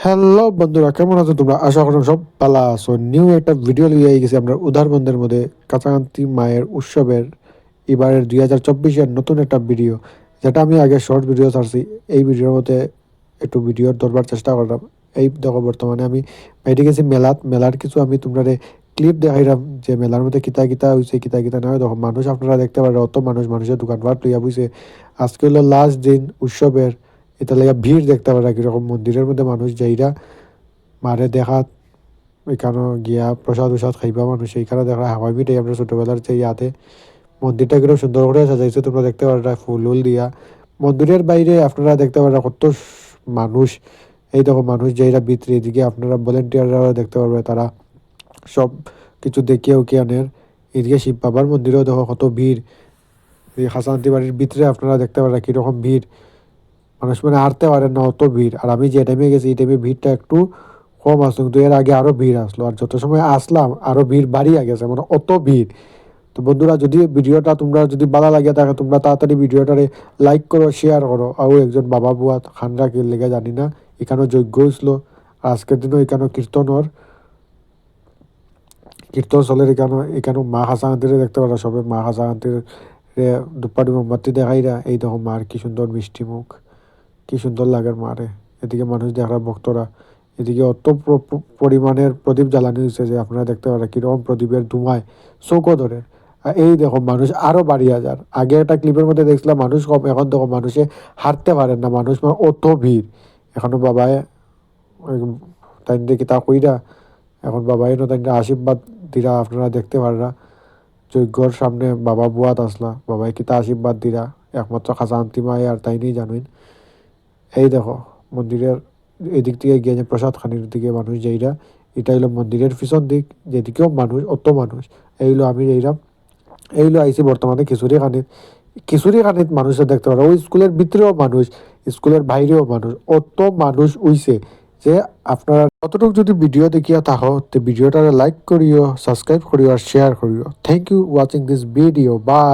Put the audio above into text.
Hello বন্ধুরা, কেমন আছো তোমরা? আশা করি সব ভালো আছো। নিউ একটা ভিডিও লিয়ে গেছি আমরা উদারবন্দের মধ্যে কাছাকাছি মায়ের উৎসবের এবারের 2024-এর নতুন একটা ভিডিও, যেটা আমি আগে শর্ট ভিডিও ছাড়ছি। এই ভিডিওর মধ্যে একটু ভিডিওর ধরবার চেষ্টা করলাম। এই দেখো, বর্তমানে আমি বাইরে গেছি মেলার কিছু আমি তোমরা ক্লিপ দেখাইলাম যে মেলার মধ্যে কিতা কিতা হয়েছে, কিতা কিতা না হয়। দেখো মানুষ আপনারা দেখতে পারেন, অত মানুষের দোকানপাট লইয়া বইছে। আজকে হলো লাস্ট দিন উৎসবের, এটা লেগে ভিড় দেখতে পারা কিরকম মন্দিরের মধ্যে মানুষ যাইরা মারে দেখা, এখানে গিয়া প্রসাদ উসাদ খাইবা মানুষ। এইখানে দেখা হাওয়াই মিঠাই আমরা ছোটবেলার যে ইয়াতে মন্দিরটা কিরকম সুন্দর করে সাজাইছে তোমরা দেখতে পারা, ফুল উল দিয়া। মন্দিরের বাইরে আপনারা দেখতে পারা কত মানুষ। এই দেখো মানুষ যাইরা ভিতরে, এদিকে আপনারা ভলেন্টিয়াররা দেখতে পারবে, তারা সব কিছু দেখিয়ে উকি আনের। এদিকে শিব বাবার মন্দিরেও দেখো কত ভিড়। এই হাসান্তি বাড়ির ভিতরে আপনারা দেখতে পারা কিরকম ভিড়, মানুষ মানে হাঁটতে পারেন না, অত ভিড়। আর আমি যে টাইমে গেছি এই টাইমে ভিড়টা একটু কম আসলো, কিন্তু এর আগে আরো ভিড় আসলো। আর যত সময় আসলাম আরো ভিড় বাড়িয়ে গেছে, মানে অত ভিড়। তো বন্ধুরা, যদি ভিডিওটা তোমরা যদি ভালো লাগে থাকে, তোমরা তাড়াতাড়ি ভিডিওটারে লাইক করো, শেয়ার করো। আর একজন বাবা বুয়া খানরা কি লেগে জানি না, এখানেও যজ্ঞ হয়েছিল। আজকের দিনও এখানেও কীর্তন চলে। এখানেও মা হাসাহান্তিরে দেখতে পারো সবে, মা হাসাহান্তির দুপাটি মোমবাতি দেখাইরা। এই দেখো মার কি সুন্দর মিষ্টি মুখ, কি সুন্দর লাগে মারে। এদিকে মানুষ দেখা ভক্তরা, এদিকে অত পরিমাণের প্রদীপ জ্বালানি হয়েছে যে আপনারা দেখতে পারেন কিরকম প্রদীপের ধুমায় চৌকো ধরে। আর এই দেখো মানুষ আরো বাড়িয়ে যার। আগে একটা ক্লিপের মধ্যে দেখছিলাম মানুষ কম, এখন দেখো মানুষে হাঁটতে পারেন না, মানুষ মানে অত ভিড়। এখনো বাবায় তাই দেখি তা কইরা, এখন বাবাই না তাই আশীর্বাদ দিরা, আপনারা দেখতে পাররা। যজ্ঞর সামনে বাবা বুয়াত আসলা, বাবাই কিতা আশীর্বাদ দিরা, একমাত্র খাজান্তি মায় আর তাই নিয়ে জানুন। এই দেখো মন্দিরের এদিক থেকে গিয়ে যে প্রসাদ খানির দিকে মানুষ যাইরা, এটা হলো মন্দিরের পিছন দিক, যেদিকেও মানুষ অত মানুষ। এইগুলো আমি এইরাম, এইগুলো আইসি বর্তমানে খিচুড়ি খানিত মানুষের দেখতে পারো। ওই স্কুলের ভিতরেও মানুষ, স্কুলের বাইরেও মানুষ, অত মানুষ উইছে যে আপনারা কতটুকু যদি ভিডিও দেখিয়া থাকো, তো ভিডিওটা লাইক করিও, সাবস্ক্রাইব করিও আর শেয়ার করিও। Thank you watching this video. By.